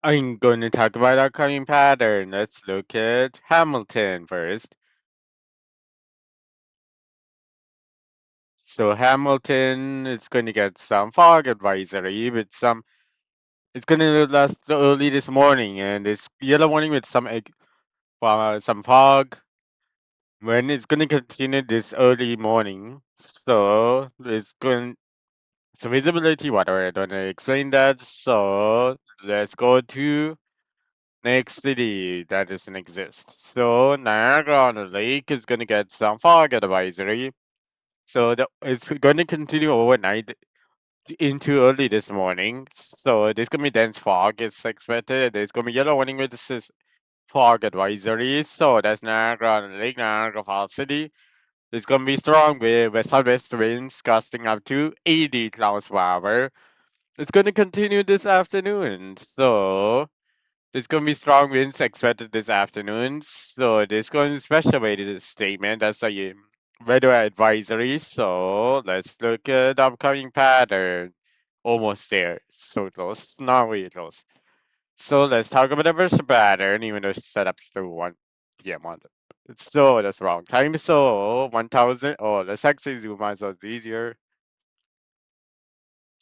I'm going to talk about upcoming pattern. Let's look at Hamilton first. So Hamilton is going to get some fog advisory with some. It's going to last early this morning, and it's yellow warning with some fog. When it's going to continue this early morning, so it's going. So visibility, whatever. I don't want to explain that. So let's go to next city that doesn't exist. So Niagara on the Lake is gonna get some fog advisory. So it's going to continue overnight into early this morning. So there's gonna be dense fog. It's expected. There's gonna be yellow warning with this fog advisory. So that's Niagara on the Lake, Niagara Falls City. It's gonna be strong with southwest winds gusting up to 80 kilometers per hour. It's gonna continue this afternoon. So there's going to be strong winds expected this afternoon, so there's going to be special weighted statement. That's a weather advisory. So let's look at the upcoming pattern. Almost there. So close. Not really close. So let's talk about the first pattern, even though it's set up to 1 p.m. on the. So that's wrong time. So 1000. Oh, let's actually zoom out so it's easier.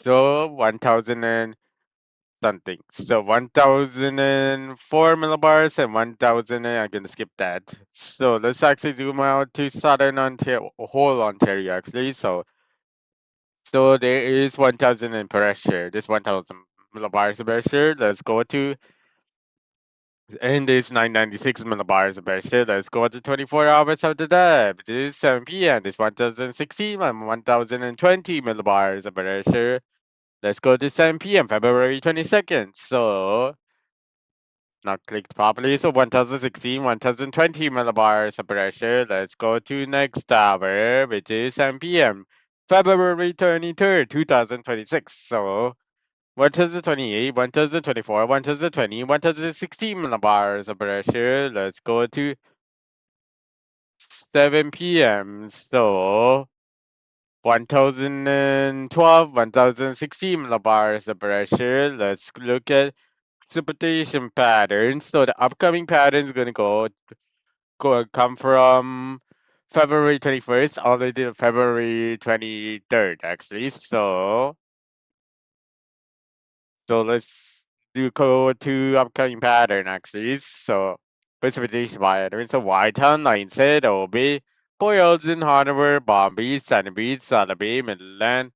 So 1000 something. So 1004 millibars and 1000. I'm gonna skip that. So let's actually zoom out to southern Ontario, whole Ontario actually. So there is 1000 in pressure. This 1000 millibars of pressure. Let's go to and this 996 millibars of pressure. Let's go to 24 hours after that. This is 7 p.m. This 1016 and 1020 millibars of pressure. Let's go to 7 p.m. February 22nd. So not clicked properly. So 1016, 1020 millibars of pressure. Let's go to next hour, which is 7 p.m. February 23rd, 2026. So 1028, 1024, 1020, 1016 millibars of pressure. Let's go to 7 p.m. So 1012, 1016 millibars of pressure. Let's look at precipitation patterns. So the upcoming pattern is gonna come from February 21st all the way to February 23rd actually. So let's go to upcoming pattern actually. So precipitation pattern. So Whitetown, Lionshead, OB, Boylston, Hanover, Bombay, Sandy Beach, Salaby, Midland.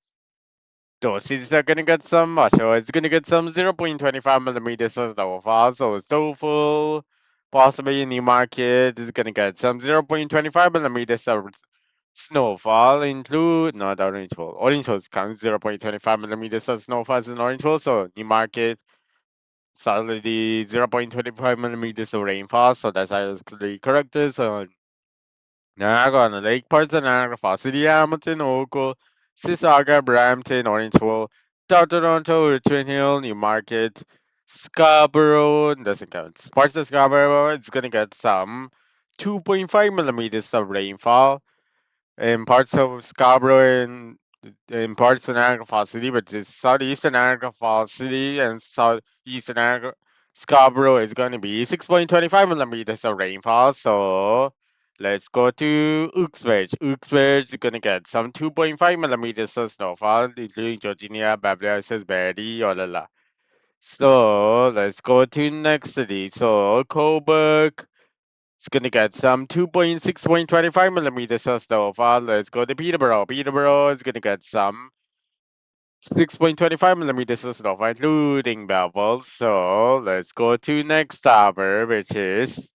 Those cities are gonna get some Russia is gonna get some 0.25 millimeters of snowfall, so Snowfall, possibly Newmarket is gonna get some 0.25 millimeters of snowfall, include not Orangeville. Orangeville counts 0.25 millimeters of snowfall in Orangeville, so Newmarket solidly 0.25 millimeters of rainfall, so that's actually correct. So Niagara on the Lake, parts of Niagara Falls City, Hamilton, Oakville, Mississauga, Brampton, Orangeville, South Toronto, Richmond Hill, Newmarket, Scarborough, doesn't count. Parts of Scarborough, it's gonna get some 2.5 millimeters of rainfall in parts of Scarborough and in parts of Niagara Falls City, but it's southeastern Niagara Falls City and southeastern Niagara Scarborough is going to be 6.25 millimeters of rainfall. So let's go to Uxbridge. Uxbridge is going to get some 2.5 millimeters of snowfall, including Georginia, Bablia, Berry, Olala. So let's go to next city. So Coburg. It's gonna get some 2.6.25 millimeters of snowfall. Let's go to Peterborough. Peterborough is gonna get some 6.25 millimeters of snowfall, including Belleville. So let's go to next tower, which is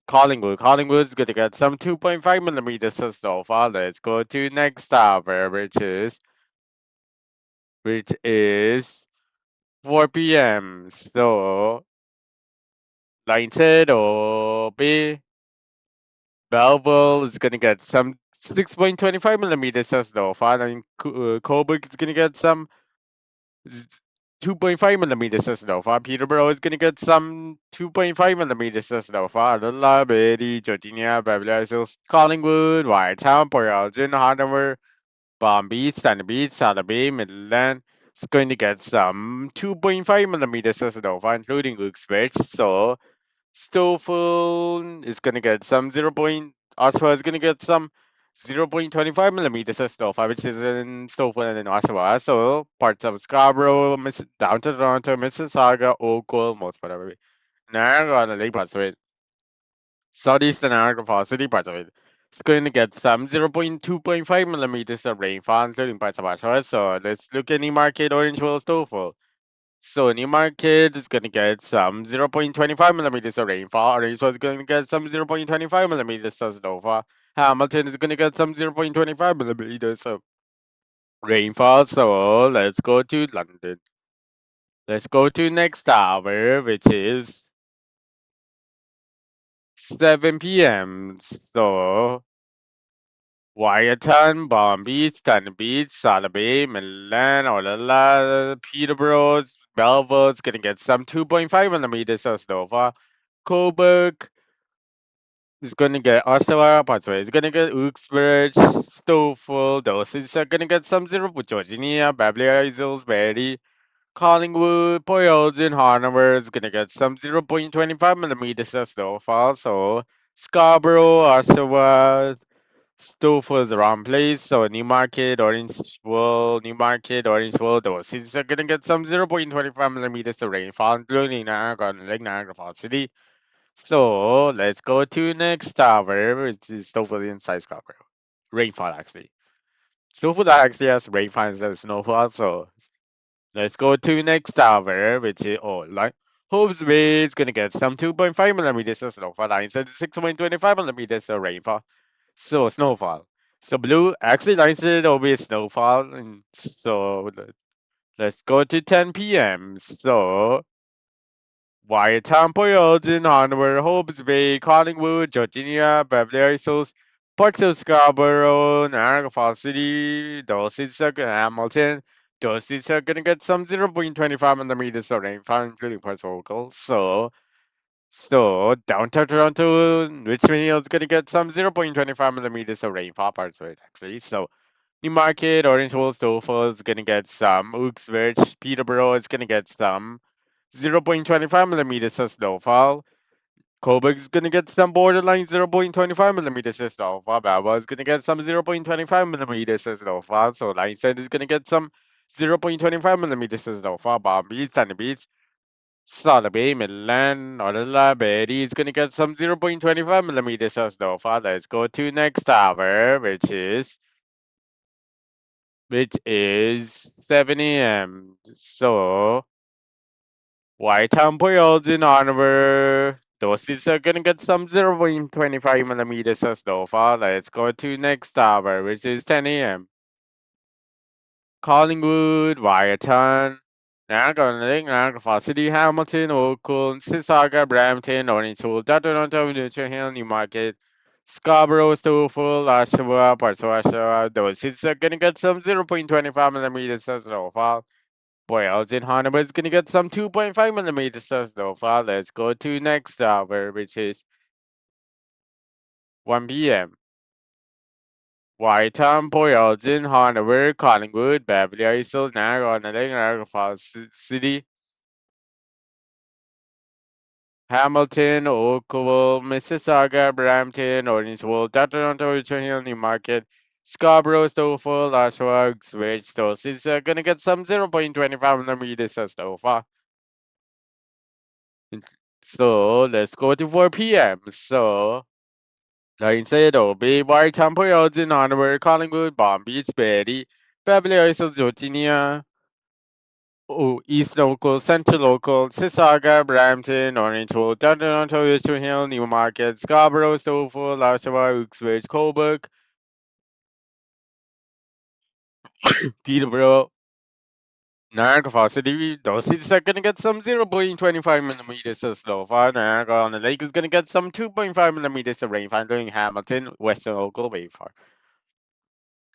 Collingwood. Collingwood is gonna get some 2.5 millimeters of snowfall. Let's go to next tower, which is 4 p.m. So line said or B. Belleville is gonna get some 6.25 millimeters of snowfall, and Coburg is gonna get some 2.5 millimeters of snowfall. Peterborough is gonna get some 2.5 millimeters of snowfall. Adela, Beatty, Georginia, Beverly Hills, Collingwood, Whitetown, Port Elgin, Hanover, Palm Beach, Sandy Beach, Salaby, Midland, It's going to get some 2.5 millimeters of snowfall, including Uxbridge. So Stoffel is going to get some 0. Oshawa is going to get some 0.25 millimeters of snowfall, which is in Stoffel and in Oshawa. So parts of Scarborough, down to Toronto, Mississauga, Oakville, most part of it. Niagara and the lake parts of it. Southeastern Niagara Falls city parts of it. It's going to get some 0.2.5 millimeters of rainfall, including parts of Oshawa. So let's look at Newmarket, Orangeville, Stoffel. So Newmarket is going to get some 0.25 millimeters of rainfall. Orangeville is going to get some 0.25 millimeters of snowfall. Hamilton is going to get some 0.25 millimeters of rainfall. So let's go to London. Let's go to next hour, which is 7 p.m. So Wyerton, Palm Beach, Thunder Beach, Salabay, Milan, Olala, Peterborough, Belvo's gonna get some 2.5 millimeters of snowfall. Coburg is gonna get Oshawa, Partsway is gonna get Uxbridge, Stoffel, those are gonna get some 0. Georgia, Beverly Hills, Berry, Collingwood, Port Elgin, Hanover is gonna get some 0.25 millimeters of snowfall. So Scarborough, Oshawa, Stove was the wrong place, so Newmarket, Orangeville, those cities are gonna get some 0.25 millimeters of rainfall, including Niagara and Lake Niagara Falls City. So let's go to next tower, which is Stouffville inside Scarborough. Rainfall actually. Stouffville actually has rainfall instead of snowfall, so let's go to next tower, which is like Hope's Bay is gonna get some 2.5 millimeters of snowfall, instead of 6.25 millimeters of rainfall. So snowfall. So blue actually likes it over snowfall, and so let's go to 10 p.m. So Wyatown, Elgin, Hanover, Hobbs Bay, Collingwood, Georgia, Beverly Hills, parts of Scarborough, Niagara Falls City, Dorset, Hamilton. Dorset are gonna get some 0.25 millimeters of rainfall, including parts of local. So downtown Toronto, Richmond Hill is gonna get some 0.25 millimeters of rainfall parts of it actually. So Newmarket, Orangeville, Stoffel is gonna get some. Uxbridge, Peterborough is gonna get some 0.25 millimeters of snowfall. Coburg is gonna get some borderline 0.25 millimeters of snowfall. Baba is gonna get some 0.25 millimeters of snowfall. So Lionshead is gonna get some 0.25 millimeters of snowfall. Palm Beach, Sunny Beach, Sotheby, Milan, Orla, Berry is gonna get some 0.25 millimeters of snowfall. Let's go to next tower, which is 7 a.m. So Whitetown Boils in Hanover. Those cities are gonna get some 0.25 millimeters of snowfall. Let's go to next tower, which is 10 a.m. Collingwood, Wyerton, Niagara Lake, Niagara Falls City, Hamilton, Oakville, Mississauga, Brampton, Orangeville, Toronto, Newton Hill, Newmarket, Scarborough, Stoffel, Oshawa, parts of Oshawa. Those cities are gonna get some 0.25 millimeters of snowfall. Boils in Hanover is gonna get some 2.5 millimeters of snowfall. Let's go to next hour, which is 1 p.m. Whiteham, Boylston, Hanover, Collingwood, Beverly Hills, Niagara, Niagara Falls City, Hamilton, Oakville, Mississauga, Brampton, Orangeville, Toronto, Richmond Hill, Newmarket, Scarborough, Stoffel, Oshawa, Switch. Those is gonna get some 0.25 millimeters of snowfall. So let's go to 4 p.m. So Salcedo, Bay, Whiteham, Boylston, Hanover, Collingwood, Palm Beach, Berry, Beverly Hills, Virginia. Oh, East Local, Central Local, Sissaga, Brampton, Orangeville, Toronto, Richmond Hill, Newmarket, Scarborough, Stoffel, Oshawa, Uxbridge, Coburg, Peterborough, Niagara Falls City. Those cities are gonna get some 0.25 millimeters of snowfall. Niagara on the Lake is gonna get some 2.5 millimeters of rainfall, including Hamilton, Western Local, Wayfar.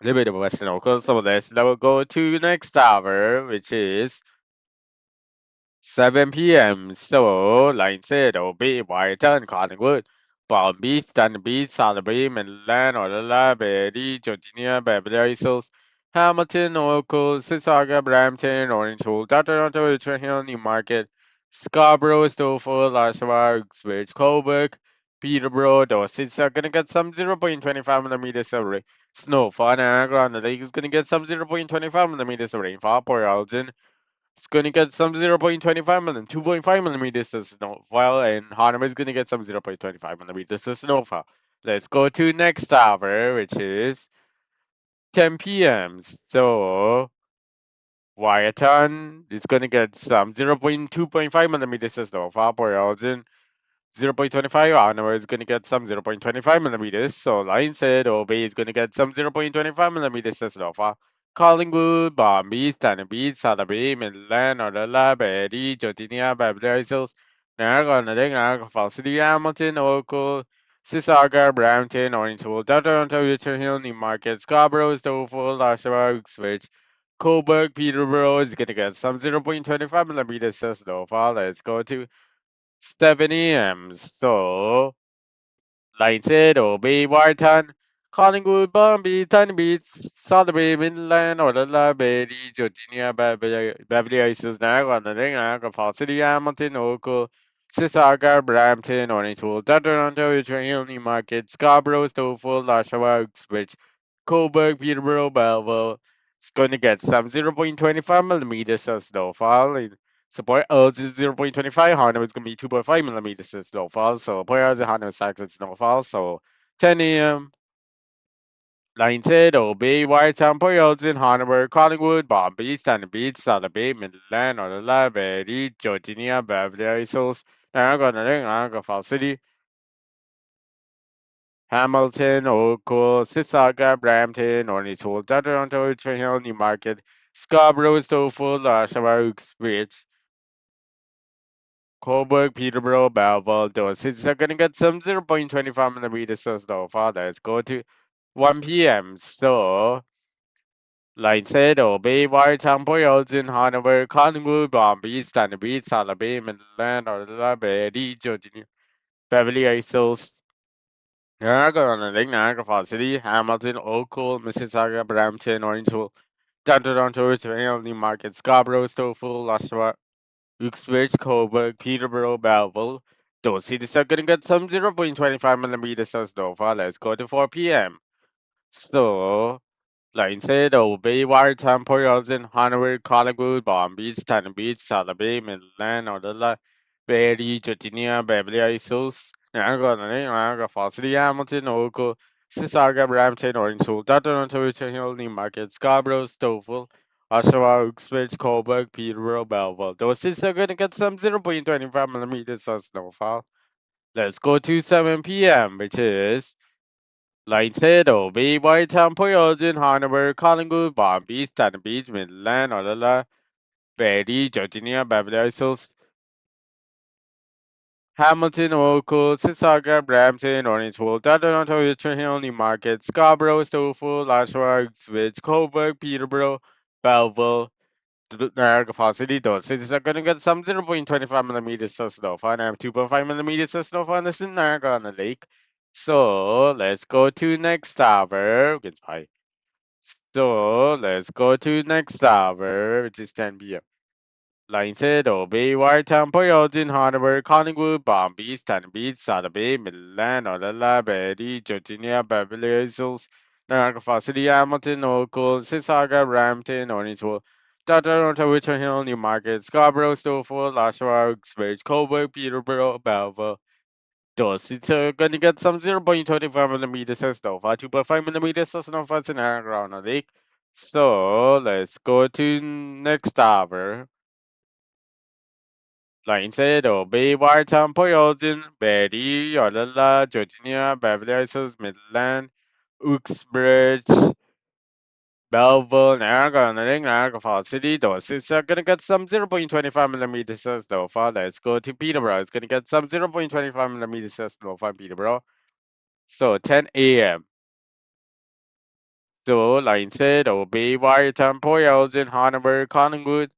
A little bit of Western Local. So let's now go to the next tower, which is 7 p.m. So, like I said, OB, Whiteton, Collingwood, Palm Beach, Thunder Beach, Salisbury, Milan, Orla, Berry, Georgia, Beverly Hills, Hamilton, Oracle, Sissaga, Brampton, Orange Hall, Toronto, Richmond Hill, Newmarket, Scarborough, Stouffville, Oshawa, Uxbridge, Coburg, Peterborough, Dorset are gonna get some 0.25 millimeters of rain. Snowfall, Niagara on the Lake is gonna get some 0.25 millimeters of rainfall. Port Elgin is gonna get some 0.25 millimeters, 2.5 millimeters of snowfall, and Hanover is gonna get some 0.25 millimeters of snowfall. Let's go to next hour, which is 10 p.m. So Wyatt is gonna get some 0.2.5 millimeters of snowfall. Port Elgin 0.25 Honor is gonna get some 0.25 millimeters. So Line said Obey is gonna get some 0.25 millimeters of snowfall. Collingwood, Bombay, Stanley Beach, Salaby, Midland, Orla, Betty, Georgia, Beverly Hills, Niagara, Niagara Falls City, Hamilton, Oracle, Sissaga, Brampton, Orangeville, Toronto, Richard Hill, Newmarket, Scarborough, Stouffville, Oshawa, Uxbridge, Coburg, Peterborough is gonna get some 0.25 millimeters of snowfall. Let's go to 7 a.m. So, like said, Obey Warton, Collingwood, Bombay, Tiny Beats, Sudbury, Midland, Orla, Betty, Georgia, Beverly Hills, Niagara, Niagara Falls City, Hamilton, Oakville, Sissaga, Brampton, Orangeville, Toronto, Richmond Hill, Newmarket, Scarborough, Stouffville, Oshawa, Uxbridge, Coburg, Peterborough, Belleville. It's going to get some 0.25 millimeters of snowfall. Support Earth is 0.25, Hana is going to be 2.5 millimeters of snowfall, so Poyar's and Hana is snowfall, so 10 a.m. Line said, Obey, Whitetown, Poyar's in Hanover, Collingwood, Bombay, Stanley Beach, Salaby, Midland, Orla, Betty, Georgia, Beverly Hills, Niagara Falls City, Hamilton, Oakville, Sissaga, Brampton, Orange Hall, Toronto, Richmond Hill, Newmarket, Scarborough, Stouffville, Oshawa, Uxbridge, Coburg, Peterborough, Belleville, those cities are gonna get some 0.25 millimeters of snowfall. Let's go to 1 p.m. So, like said, Obey, Whitetown, Boylston, Hanover, Collingwood, Bombay, Stanley Beach, Salaby, Midland, Orla, Betty, Georgia, Beverly Hills, Niagara, Niagara Falls City, Hamilton, Oakville, Mississauga, Brampton, Orangeville, Downtown Toronto, Richmond, Newmarket, Scarborough, Stouffville, Oshawa, Uxbridge, Coburg, Peterborough, Belleville. Those cities are gonna get some 0.25 millimeters of snowfall. Let's go to 4 p.m. So, like I said, Obey, Wartown, Port Elgin, Hanover, Collingwood, Bombay, Stanton Beach, Salaby, Midland, Orla, Betty, Georgia, Beverly Hills, Niagara Falls City, Hamilton, Oakville, Sissaga, Brampton, Orange Hall, Toronto, Richmond Hill, Newmarket, Scarborough, Stouffville, Oshawa, Uxbridge, Coburg, Peterborough, Belleville. Those cities are gonna get some 0.25 millimeters of snowfall. Let's go to 7 p.m., which is Lightsail, Bay, Whitetown, Poyodin, Hanover, Collingwood, Bombay, Stanton Beach, Midland, Orla, Betty, Georgia, Beverly Hills, Hamilton, Oakville, Sissaga, Brampton, Orangeville, Toronto, Richmond Hill, Newmarket, Scarborough, Stouffville, Oshawa, Uxbridge, Coburg, Peterborough, Belleville, Niagara Falls City. Those cities are going to get some 0.25 millimeters of snowfall and 2.5 millimeters of snowfall in the Niagara on the lake. So let's go to next hour. Goodbye. So let's go to next hour, which is 10 p.m. Line said, Obey, Whitetown, Poyodin, Hanover, Collingwood, Bombay, Stanton Beach, Salaby, Midland, Orla, Betty, Georgia, Beverly Hills, Niagara Falls City, Hamilton, Oakville, Sissaga, Brampton, Orangeville, Toronto, Richmond Hill, Newmarket, Scarborough, Stouffville, Oshawa, Uxbridge, Coburg, Peterborough, Belleville. Those it's gonna get some 0.25 millimeters of snow, 2.5 millimeters of snow for Niagara on a lake. So let's go to next hour. Like I said, Obey, Wartown, Poyodin, Betty, Orla, Georgia, Beverly Hills, Midland, Uxbridge, Belleville, Niagara, Niagara Falls City. Those is gonna get some 0.25 millimeters of snowfall. Let's go to Peterborough. It's gonna get some 0.25 millimeters of snowfall in Peterborough. So 10 a.m. So like I said, Obey, Wartown, Poyodin, Hanover, Collingwood,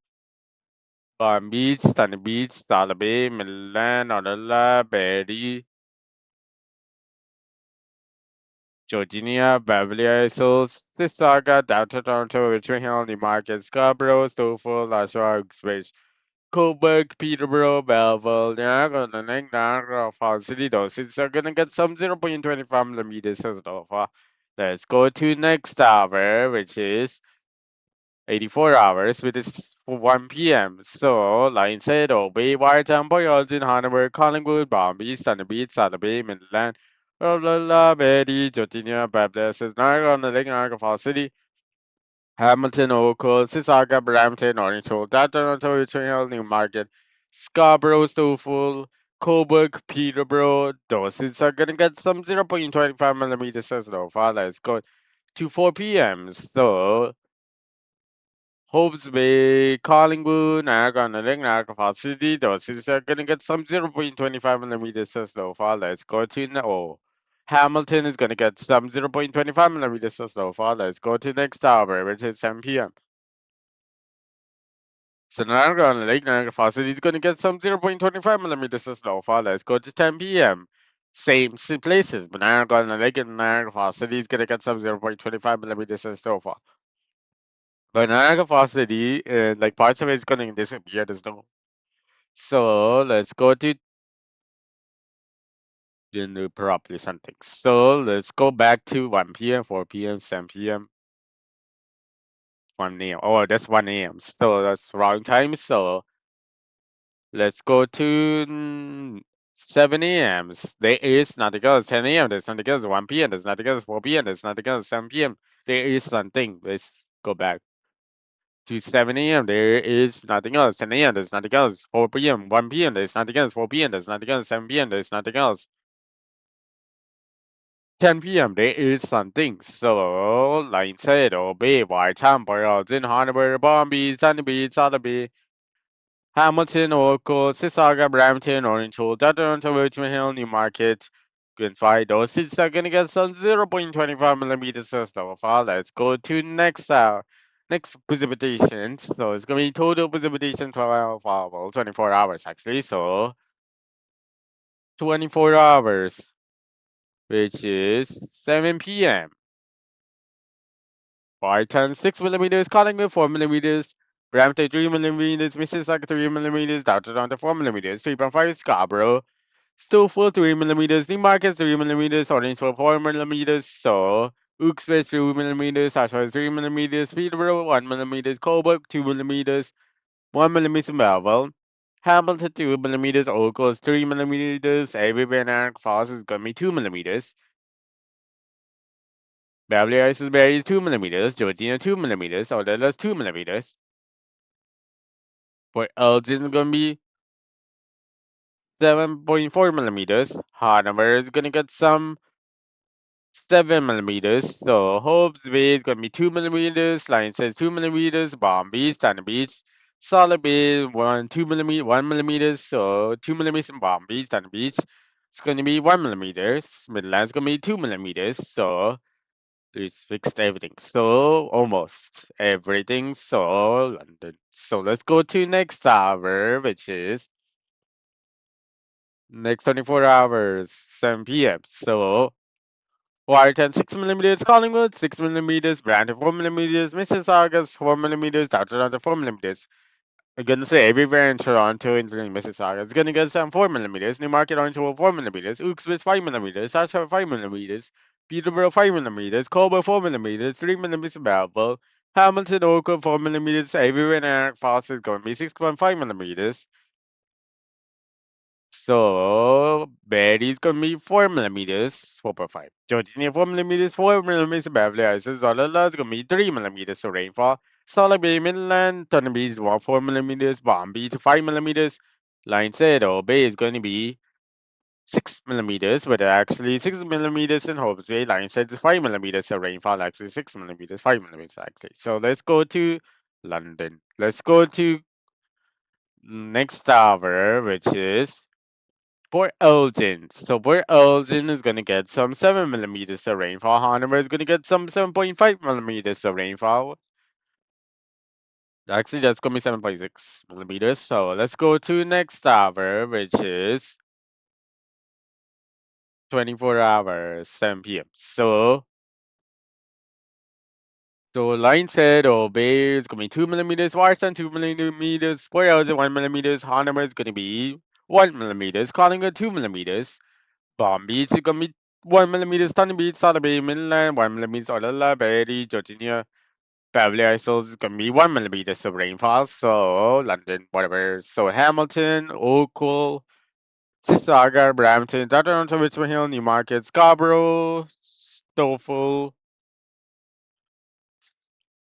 Palm Beach, Sunny Beach, Salaby, Midland, Orla, Betty, Georgia, Beverly Hills, Mississauga, Downtown Toronto, Richmond Hill, Newmarket, Scarborough, Stouffville, Oshawa, Uxbridge, Coburg, Peterborough, Belleville, Niagara, Niagara Falls City. Those cities are gonna get some 0.25 millimeters of snowfall. Let's go to next hour, which is 84 hours, which is 1 p.m. So, like I said, Obey, Whitetown, Boyles in Hanover, Collingwood, Bombay, Sunny Beach, Sotheby, Midland, La Betty, Georgia, Baptist, Niagara on the Lake, Niagara Falls City, Hamilton, Oakville, Sissaga, Brampton, Orange Hill, Toronto, Richmond Hill, Newmarket, Scarborough, Stouffville, Coburg, Peterborough. Those cities are gonna get some 0.25 millimeters of snowfall. Let's go to 4 p.m. So, Hopes Bay, Collingwood, Niagara, Niagara Falls City. Those cities are gonna get some 0.25 millimeters of snowfall. Let's go to Hamilton is gonna get some 0.25 millimeters of snowfall. Let's go to next hour, which is 7 p.m. So Niagara on Lake Niagara Falls City is gonna get some 0.25 millimeters of snowfall. Let's go to 10 p.m. Same places, but Niagara on Lake and Niagara Falls City is gonna get some 0.25 millimeters of snowfall. But Niagara Falls City, like parts of it is gonna disappear. There's no. So let's go to the new properly something. So let's go back to 1 p.m., 4 p.m., 7 p.m., 1 a.m. Oh, that's 1 a.m. So that's wrong time. So let's go to 7 a.m. There is nothing else. 10 a.m. There's nothing else. 1 p.m. There's nothing else. 4 p.m. There's nothing else. 7 p.m. There is something. Let's go back to 7 a.m. There is nothing else. 10 a.m. There's nothing else. 4 p.m. 1 p.m. There's nothing else. 4 p.m. There's nothing else. 7 p.m. There's nothing else. 10 p.m. there is something. So, like I said, obey Whiteham, Boyles in Hanover, Bombay, Sunny Beach, Sotheby, Hamilton, Oracle, Sissaga, Brampton, Orange Hill, Toronto, Richmond Hill, Newmarket, Grimsby. Those cities are gonna get some 0.25 millimeters of snowfall. Let's go to next next precipitation. So it's gonna be total precipitation 24 hours actually. So 24 hours, which is 7 p.m. Barton 6 millimeters, Collingwood 4 millimeters, Brampton 3 millimeters, Mississauga 3 millimeters, Downtown 4 millimeters, 3.5 Scarborough, Stouffville 3 millimeters, Newmarket 3 millimeters, Orangeville 4 millimeters, so Uxbridge 3 millimeters, Oshawa 3 millimeters, Peterborough 1 millimeters, Coburg 2 millimeters, 1 millimeter Melville, Hamilton 2 millimeters, Oakville 3 millimeters, everywhere in Niagara Falls is gonna be 2 millimeters. Beverly Hills Berry is 2 millimeters, Georgina 2 millimeters, Odella's 2 millimeters. For Elgin is gonna be 7.4 millimeters. Hanover is gonna get some 7 millimeters. So Hobbs Bay is gonna be 2 millimeters. Line says 2 millimeters. Bomb Beach, Standard Beach. Solid Bay 1 millimeters. So 2 millimeters in Bomb Beach, Standard Beach. It's gonna be 1 millimeters. Midland's gonna be 2 millimeters. So it's fixed everything. So almost everything. So London. So let's go to next hour, which is next 24 hours, 7 p.m. So Warrington 6 millimeters, Collingwood 6 millimeters, Brandon 4 millimeters, Mississauga 4 millimeters, Toronto 4 millimeters. I'm gonna say everywhere in Toronto, including Mississauga, it's gonna get some 4 millimeters. Newmarket, Orangeville 4 millimeters, Uxbridge 5 millimeters, Oshawa 5 millimeters, Peterborough 5 millimeters, Coburg 4 millimeters, 3 millimeters in Belleville, Hamilton, Oakville 4 millimeters. Everywhere in Niagara Falls is gonna be 6.5 millimeters. So Betty's gonna be 4 millimeters, 4.5. Georgina 4 millimeters, 4 millimeters. Beverly Hills, Zolala is gonna be 3 millimeters of rainfall. Solid Bay, Midland, Thornaby is 4 millimeters. Bombay to 5 millimeters. Line Cedar Bay is going to be 6 millimeters, but actually 6 millimeters in Hopes Bay. Line said 5 millimeters of rainfall, actually 6 millimeters, 5 millimeters actually. So let's go to London. Let's go to next tower, which is Port Elgin. So Port Elgin is gonna get some 7 millimeters of rainfall. Hanover is gonna get some 7.5 millimeters of rainfall. Actually, that's gonna be 7.6 millimeters. So let's go to next tower, which is 24 hours, 7 p.m. So line said obey is gonna be 2 millimeters, Washington 2 millimeters, 4 hours and 1 millimeters, Hanama is gonna be 1 millimeters, Collingwood 2 millimeters, Palm Beach is gonna be 1 millimeters, Thunder Beach, South Bay, Midland, 1 millimeters, Orlando, Betty, Georgia, Beverly Isles is gonna be 1 millimeters of rainfall, so London, whatever. So Hamilton, Oakville, Mississauga, Brampton, Toronto, Richmond Hill, Newmarket, Scarborough, Stouffville,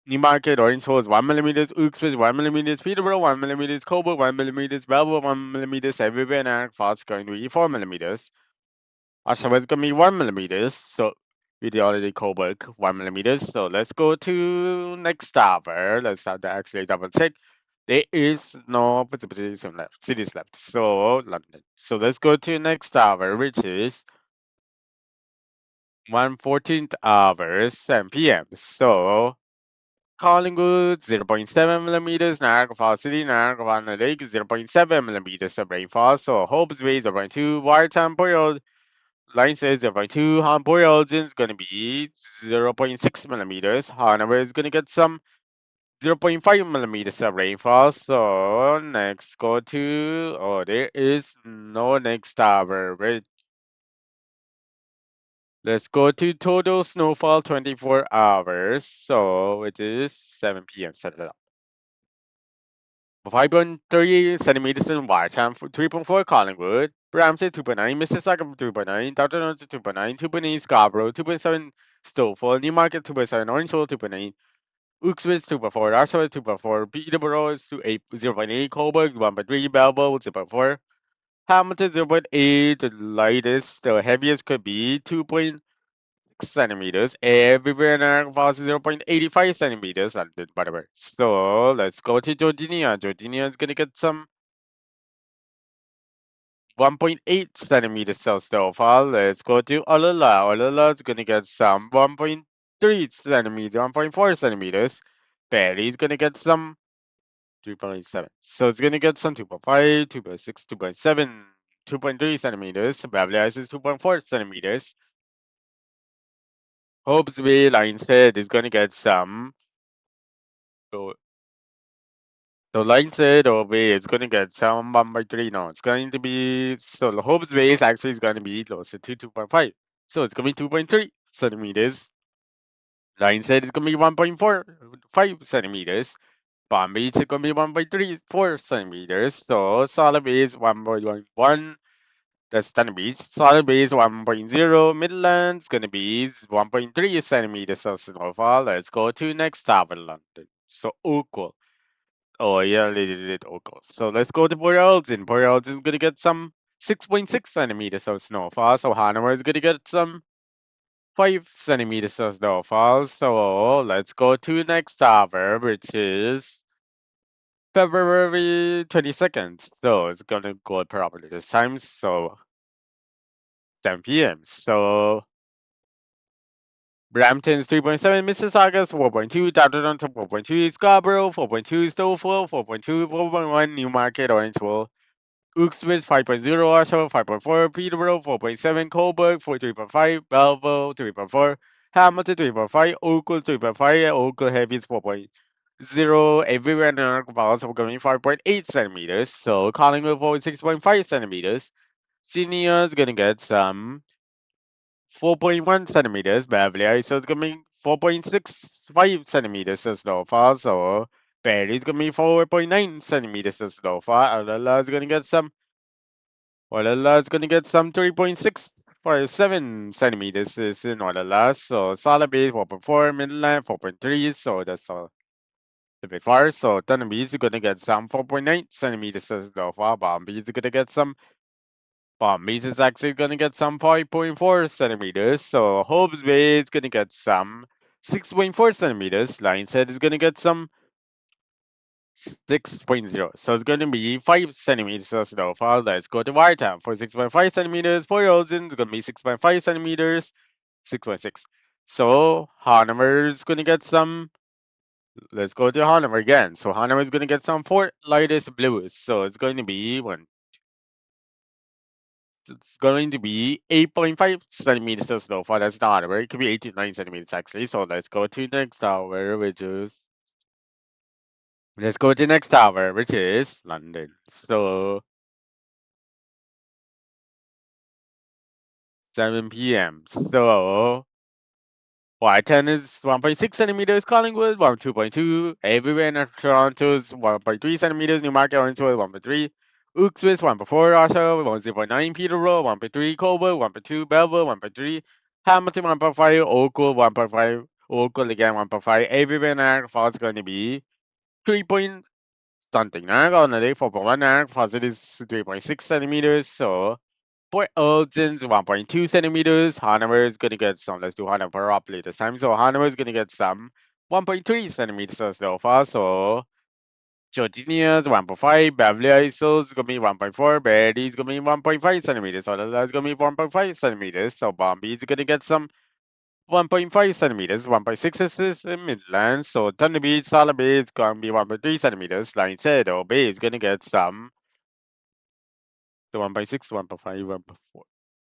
Newmarket, Orange Falls, 1 millimeters, Uxbridge, 1 millimeters, Peterborough, 1 millimeters, Coburg, 1 millimeters, Belleville, 1 millimeters, everywhere in Arc Falls going to be 4 millimeters. Oshawa is going to be 1 millimeters, so we did already Coburg, 1 millimeters. So let's go to next hour. Let's have to actually double check. There is no precipitation left, cities left. So London. So let's go to next hour, which is 1/14th hour, 7 p.m. So Collingwood, 0.7 millimeters, Niagara Falls City, Niagara on the Lake, 0.7 millimeters of rainfall. So Hope's Bay, 0.2, Watertown, Boyle, line says 0.2, Boyle is going to be 0.6 millimeters. Hanover is going to get some 0.5 millimeters of rainfall. So next go to, oh, there is no next hour. Wait, let's go to total snowfall 24 hours. So it is 7 p.m. Set it up. 5.3 centimeters in Whiteham, 3.4 Collingwood, Ramsey 2.9, Mississauga 2.9, Dalton 2.9, 2.8 Scarborough, 2.7 Stouffville, Newmarket 2.7, Orangeville 2.8, Uxbridge 2.4, Oshawa 2.4, Peterborough is 0.8, Coburg 1.3, Belleville 0.4, Hamilton 0.8, the lightest, the heaviest could be 2.6 centimeters. Everywhere in Niagara Falls is 0.85 centimeters, by the way. So let's go to Georginia. Georginia is gonna get some 1.8 centimeters of snowfall. Let's go to Olala. Olala is gonna get some 1.3 centimeters, 1.4 centimeters. Perry is gonna get some 3.7. So it's gonna get some 2.5, 2.6, 2.7, 2.3 centimeters. Beverly Hills is 2.4 centimeters. Hopesville, line said, is gonna get some. So, so line said, Obey is gonna get some 1/3. No, it's going to be so the Hope's base actually is gonna be closer to 2.5. So it's gonna be 2.3 centimeters. Line said it's gonna be 1.45 centimeters. Bombay is gonna be 1.34 centimeters. So solid base 1.1. That's Thunder Beach. Solid base 1.0. Midlands gonna be 1.3 centimeters of snowfall. Let's go to next tower, London. So equal. Oh yeah, they did it equal. So let's go to Port Elgin. Port Elgin is gonna get some 6.6 centimeters of snowfall. So Hanover is gonna get some 5 centimeters of snowfall. So let's go to next tower, which is February 22nd. So it's gonna go properly this time. So 10 p.m. So Brampton's 3.7, Mississauga's 4.2, Downtown 4.2, Scarborough 4.2, Stouffville 4.2, 4.1, Newmarket, Orangeville, Uxbridge 5.0, Oshawa 5.4, Peterborough 4.7, Coburg 3.5, Belleville 3.4, Hamilton 3.5, Oakville 3.5, Oakville Heavies 4.0, everywhere in the Niagara Falls are going 5.8 centimeters, so Collingwood 6.5 centimeters. Senior is gonna get some 4.1 centimeters. Beverly Hills is gonna be 4.65 centimeters of snowfall. So Perry is gonna be 4.9 centimeters of snowfall. Alala is gonna get some. Alala is gonna get some 3.657 centimeters is in Alala. So Solid Base 4.4, Midland 4.3. So that's a bit far. So Thunderbee is gonna get some 4.9 centimeters of snowfall. Bombay is gonna get some. Palm Beach is actually gonna get some 5.4 centimeters. So Hope's Bay is gonna get some 6.4 centimeters. Lion's Head is gonna get some 6.0. So it's gonna be 5 centimeters of snowfall. Let's go to Watertown for 6.5 centimeters. For Ocean is gonna be 6.5 centimeters, 6.6. So Hanover is gonna get some. Let's go to Hanover again. So Hanover is gonna get some 4 lightest blues. So it's going to be one it's going to be 8.5 centimeters of snowfall. That's not Hanover. It could be 8 to 9 centimeters actually. So let's go to next tower, which is let's go to next tower, which is London. So 7 p.m. So Y10 is 1.6 centimeters, Collingwood 2.2, everywhere in Toronto is 1.3 centimeters, Newmarket Orange 1.3, Uxbridge 1.4, Oshawa 0.9, Peterborough 1.3, Coburg 1.2, Belleville 1.3, Hamilton 1.5, Oakville 1.5, Oakville again 1.5, everywhere in Niagara Falls is going to be 3 point something. Niagara on the day 4.1, Niagara Falls it is 3.6 centimeters, so Port Elgin's 1.2 centimeters. Hanover is going to get some. Let's do Hanover properly this time. So Hanover is going to get some 1.3 centimeters so far. So Georginia's 1.5. Beverly Hills is going to be 1.4. Berry is going to be 1.5 centimeters. So that's going to be 1.5 centimeters. So Bombay is going to get some 1.5 centimeters. 1.6 is in Midland. So Thunder Beach, Solid Bay is going to be 1.3 centimeters. Like I said, Bay is going to get some. So 1.6, 1.5, 1.4.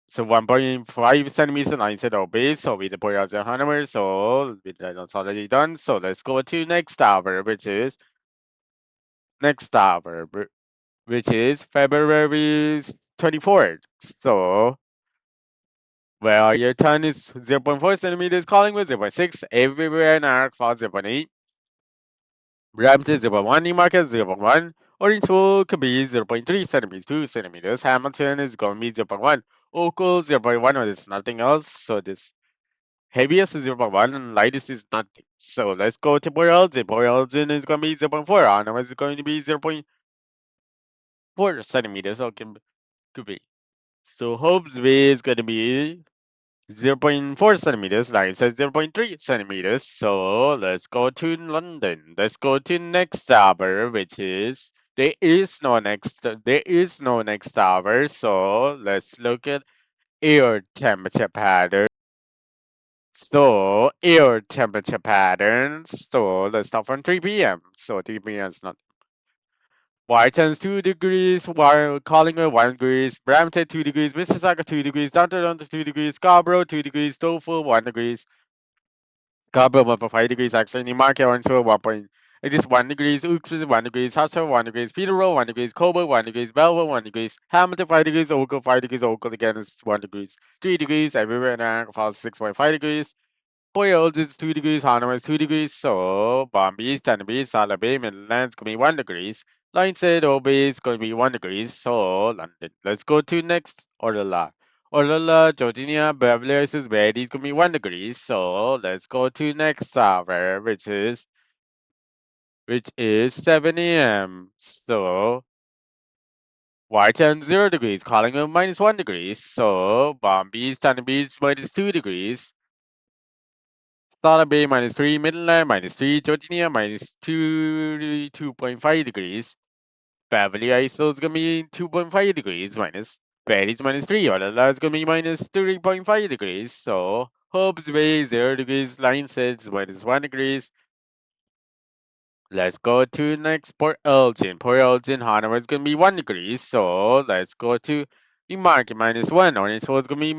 So 1.5 centimeters instead of base, so we deploy as a hammer, so that's already done. So let's go to next tower, which is next tower, which is February 24th. So where your ton is 0.4 centimeters, Collingwood 0.6, everywhere in Arc Falls 0.8, Brampton 0.1, Newmarket 0.1, Orangeville could be 0.3 centimeters, 2 centimeters, Hamilton is going to be 0.1, Oakville 0.1, or there's nothing else, so this heaviest is 0.1 and lightest is nothing. So let's go to Boyalton. Boyalton is going to be 0.4. Arnhem is going to be 0.4 centimeters. So could be. So Hobbs Way is going to be 0.4 centimeters. Line says 0.3 centimeters. So let's go to London. Let's go to next tower, which is there is no next tower. So let's look at air temperature pattern. So air temperature patterns. So let's start from 3 p.m. So 3 p.m. is not. Whiteton's 2 degrees, while Collingwood 1 degrees, Brampton 2 degrees, Mississauga 2 degrees, Downtown 2 degrees, Scarborough 2 degrees, Tofu 1 degrees, Scarborough 1.5 degrees, actually Newmarket Onslow 1 point. It is 1 degrees, Uxbridge 1 degrees, Hutcher 1 degrees, Peterborough 1 degrees, Coburg 1 degrees, Belleville 1 degrees, Hamilton 5 degrees, Oakville 5 degrees, Oakville again is 1 degrees, 3 degrees, everywhere in Niagara Falls 6.5 degrees, Boyles is 2 degrees, Hanover is 2 degrees, so Bombay, Stanby, Salabay, Midland's going to be 1 degrees. Line said Obey is going to be 1 degrees, so London. Let's go to next, Orla. Orla, Georgia, Beverly Hills, Berry is going to be 1 degrees, so let's go to next tower, which is 7 a.m. So Whiteton 0 degrees, Collingwood minus 1 degrees, so Bombay, Stanby is minus 2 degrees. Star Bay -3, Midland -3, Georgia -2.5 degrees. Beverly Hills is gonna be 2.5 degrees minus. Paris -3, Orlando is gonna be -3.5 degrees. So Hobbs Bay 0 degrees, Line says -1 degrees. Let's go to next Port Elgin. Port Elgin, Hanover is gonna be 1 degrees. So let's go to Newmarket -1. Orange is gonna be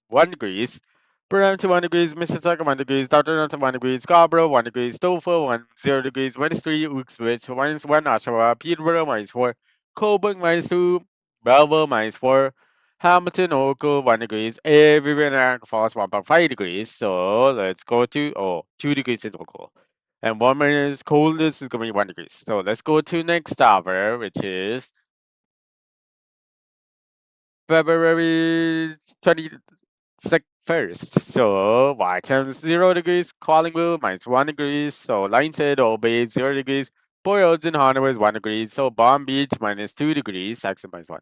1 degrees. Brampton 1 degrees, Mississauga 1 degrees, Downtown 1 degrees, Scarborough 1 degrees, Tofu 0 degrees, -3, Uxbridge -1, Oshawa, Peterborough -4, Coburg -2, Belleville -4, Hamilton, Oakville 1 degrees, everywhere in Niagara Falls 1.5 degrees. So let's go to 2 degrees in Oakville. And warmest, coldest is gonna be 1 degrees. So let's go to next tower, which is February 21st. So Whiteham 0 degrees, Collingwood -1 degrees. So Line said Obey 0 degrees. Boyles in Hanover is 1 degree. So Palm Beach -2 degrees, Saxon -1.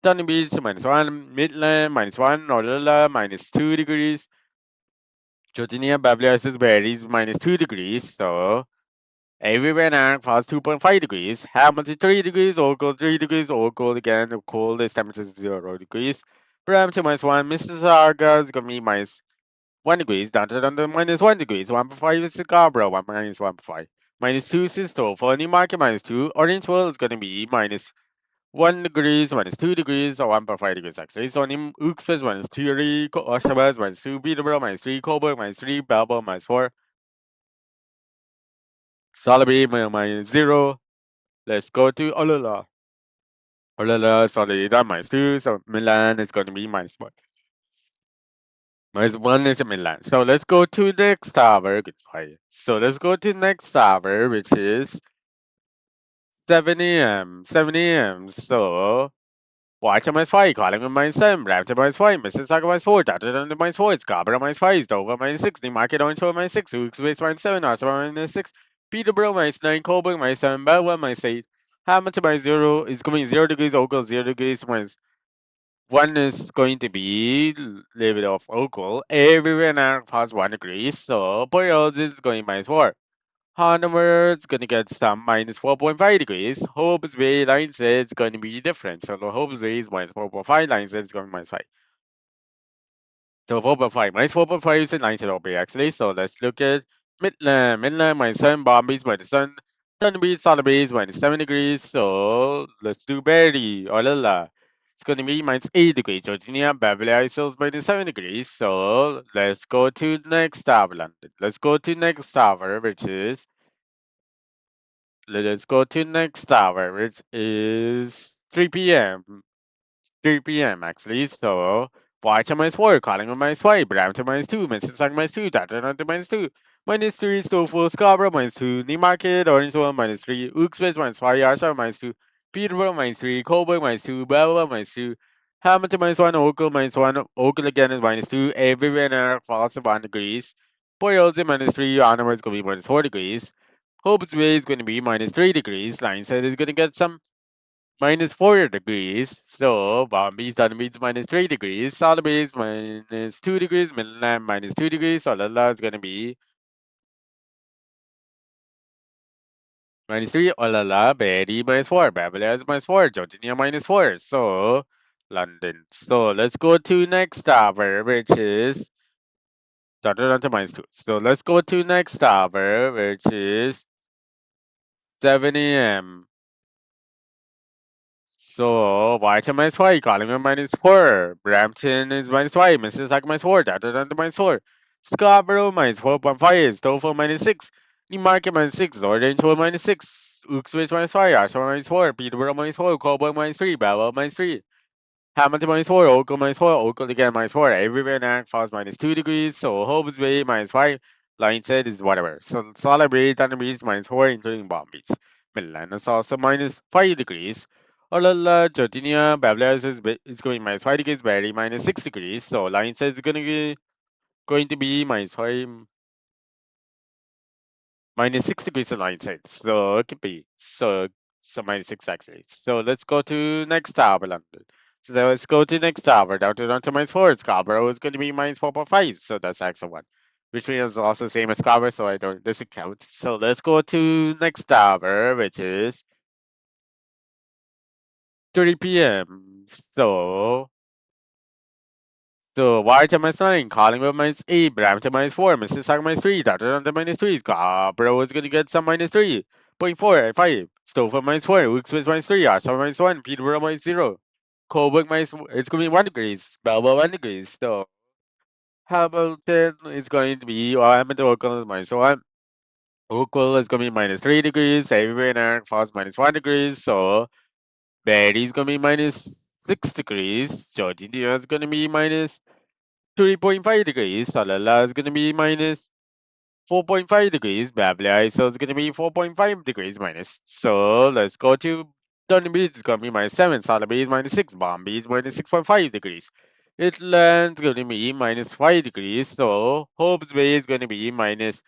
Dunning Beach -1, Midland -1, Orilla -2 degrees. Georgia, Beverly Hills, Berries -2 degrees. So everywhere in Ireland falls 2.5 degrees. Hamilton 3 degrees, Oakville 3 degrees, Oakville again, the coldest temperature is 0 degrees. Brampton -1, Mississauga is going to be -1 degrees, Downtown London -1 degrees, 1.5 is Scarborough, 1 -1.5. -2 is Stouffville, Newmarket -2, Orangeville is going to be 1 degrees minus 2 degrees or 1.5 degrees actually. So in Uxbridge minus 3, Oshawas minus 2, Peterborough minus 3, Coburg minus 3, Balboa minus 4, Soliby minus 0. Let's go to Olala. Olala, Solida minus 2, so Milan is going to be minus 1. Minus 1 is a Milan. So let's go to next tower. Goodbye. So let's go to next tower, which is 7 a.m. 7 a.m. So watch minus 5, calling with minus 7, Brampton minus 5, Mississauga minus 4, Dutton minus 4, Scarborough minus 5, Dover minus 6, Newmarket Orange minus 6, Hooks Base minus 7, Oshawa minus 6, Peterborough minus 9, Coburg minus 7, Belvoir minus 8, Hamilton minus 0 is going 0 degrees, Oakville 0 degrees, minus 1 is going to be little bit of Oakville, everywhere now past 1 degree, so Boyles is going minus 4. Hanover's gonna get some minus 4.5 degrees. Hope's Bay line says it's going to be different. So the Hope's Bay is minus 4.5, line says it's going to be minus 5. So 4.5 minus 4.5 is a nice little bit actually. So let's look at Midland. Midland minus 7, Bombay's minus 7, Sunbeach, Sotheby's minus 7 degrees. So let's do Berry, Olala. It's going to be minus 8 degrees. Georgia, Beverly Isles minus 7 degrees. So let's go to next tower, London. Let's go to next tower, which is let's go to next tower, which is 3 p.m. 3 p.m. actually. So White minus 4, calling on minus 5, Brampton minus 2, Mississauga minus 2, Tatton minus 2, minus 3, Stouffville, Scarborough minus 2, Newmarket, Orangeville minus 3, Uxbridge minus 5, Yarshire minus 2, Peterborough minus 3, Coburg minus 2, Belvoir minus 2, Hamilton minus 1, Oakville minus 1, Oakville again is minus 2, everywhere in our falls of 1 degrees. Boyolsey minus 3, Onward is going to be minus 4 degrees. Hope's Way is going to be minus 3 degrees. Line said is going to get some minus 4 degrees. So Bombay's done means minus 3 degrees. Sotheby's is minus 2 degrees. Midland minus 2 degrees. Olala is going to be minus 3. Olala, Berry minus 4. Beverly is minus 4. Georgia minus 4. So London. So let's go to next tower, which is Toronto minus 2. So let's go to next tower, which is 7 a.m. So White minus 5, Collingwood minus 4, Brampton is minus 5, Mississauga minus 4, Dutton minus 4, Scarborough minus 4.5, Stouffville minus 6, Newmarket minus 6, Orangeville minus 6, Uxbridge minus 5, Oshawa minus 4, Peterborough minus 4, Coburg minus 3, Belvoir minus 3, Hamilton minus 4, Oakville minus 4, Oakville again minus 4, everywhere in Niagara Falls minus 2 degrees, so Hope's Bay minus 5, line said is whatever. So Solid Bay, Thunder Beach minus 4, including Palm Beach. Milan is also minus 5 degrees. Olala, Georgia, Beverly is going minus 5 degrees, Barry minus 6 degrees, so line says it's going to be minus 5, minus 6 degrees on line side. So it could be so minus 6 actually. So let's go to next tower, London. So let's go to next tower. Down to minus 4. Scarborough is going to be minus 4.5. So that's actually 1. Which means also same as Scarborough, so I don't doesn't count. So let's go to next tower, which is 3 p.m. So White minus 9, Collingwood minus 8, Brampton minus 4, Mississauga minus 3, Dutton minus 3, Scarborough is going to get some minus 3.4, 5, Stouffville minus 4, Uxbridge minus 3, Oshawa minus 1, Peterborough minus 0, Coburg minus, it's going to be 1 degrees, Belvoir 1 degrees, so Hamilton is going to be, or Hamilton Oakville is minus 1, Oakville is going to be minus 3 degrees, everywhere in Niagara Falls minus 1 degrees, so Barrie is going to be minus 6 degrees, Georgia is going to be minus 3.5 degrees. Salala is going to be minus 4.5 degrees. Bablia is going to be 4.5 degrees minus. So let's go to Dundee Beach is going to be minus 7. Salaby is minus 6. Bombay is minus 6.5 degrees. Itland's going to be minus 5 degrees. So Hope's Bay is going to be minus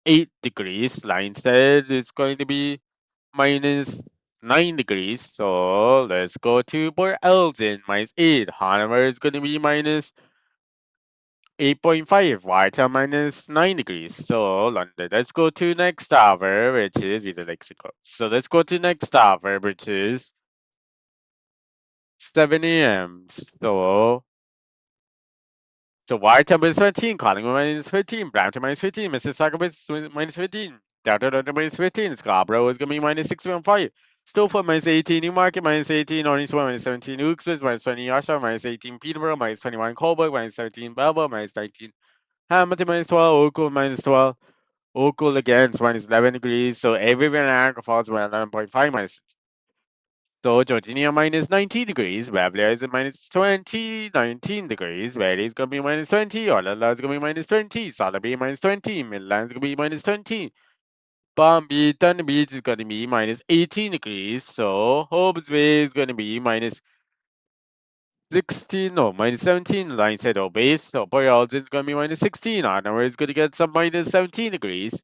8 degrees. Linestead is going to be minus 9 degrees. So let's go to Port Elgin minus 8. Hanover is going to be minus 8.5, Warsaw minus 9 degrees. So London. Let's go to next tower, which is Vita Lexico. So let's go to next tower, which is 7 a.m. So Warsaw minus 13, Collingwood minus 15, Brampton minus 15, Mississauga minus 15, Delta minus 15, Scarborough is gonna be minus 6.5, Stofa -18, Newmarket -18, Orange -17, Uxbridge -20, Oshawa -18, Peterborough -21, Coburg -17, Belvoir -19, Hamilton -12, Oakville -12, Oakville again is -11 degrees. So everywhere in Niagara Falls we're 11.5 minus. So Georginia -19 degrees, Waverly is at -19 degrees, Valley is gonna be -20, Orlando is gonna be -20, Sotheby -20, Midland's gonna be -20. Palm Beach, Thunder Beach is going to be -18 degrees. So Hobbs Bay is going to be -16, no, -17. Line said base. So Boy Alden is going to be -16. Hanover is going to get some -17 degrees.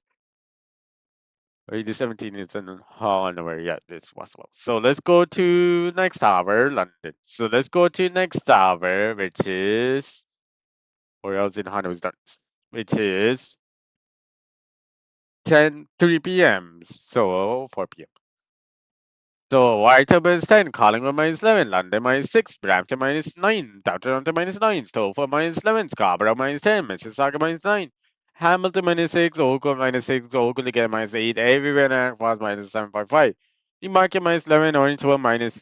Wait, the 17 is in Hanover. Yeah, this was well. So let's go to next tower, London. So let's go to next tower, which is Boy Alden Hanover is done, which is 3 p.m. So 4 p.m. So Whitehall -10, Collingwood -11, London -6, Brampton -9, Toronto -9, Stockport -11, Scarborough -10, Mississauga -9, Hamilton -6, Oakville -6, Oakville again -8, everywhere in was -7.5. Newmarket -11,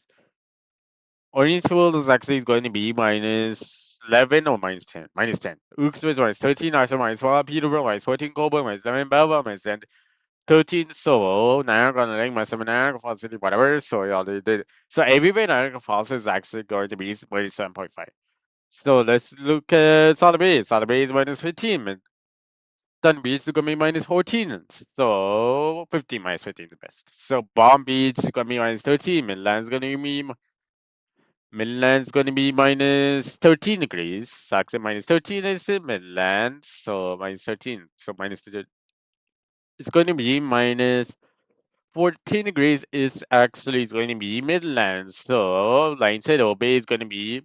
Orangeville is actually going to be -11 or -10, -10. Uxbridge -13, Oshawa -12, Peterborough -14, Coburg -11, Belvoir -10, 13, so Niagara on Lake, Massive Niagara Falls City, whatever. So yeah, they did. So everywhere Niagara Falls is actually going to be 27.5. So let's look at Solid Bay. Solid Bay is -15. And Sun Beach is going to be -14. So 15 -15 is the best. So Palm Beach is going to be -13. Midland's going to be -13 degrees. Saxon -13 is in Midland. So -13. So it's going to be -14 degrees is actually going to be Midlands. So line side OB is going to be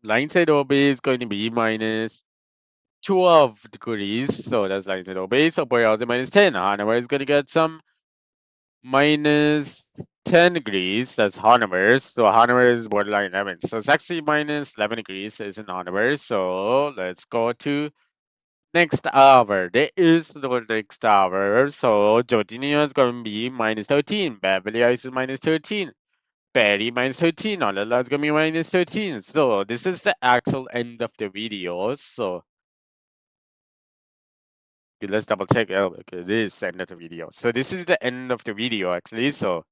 -12 degrees. So that's line side OB. So Boyals -10. Hanover is going to get some -10 degrees. That's Hanover. So Hanover is borderline 11. So it's actually -11 degrees is in Hanover. So let's go to next hour. There is the next hour. So Jordinia is going to be -13. Beverly Hills is -13. Perry -13. Olala is going to be -13. So this is the actual end of the video. So okay, let's double check. Oh, okay, this is the end of the video. So this is the end of the video actually. So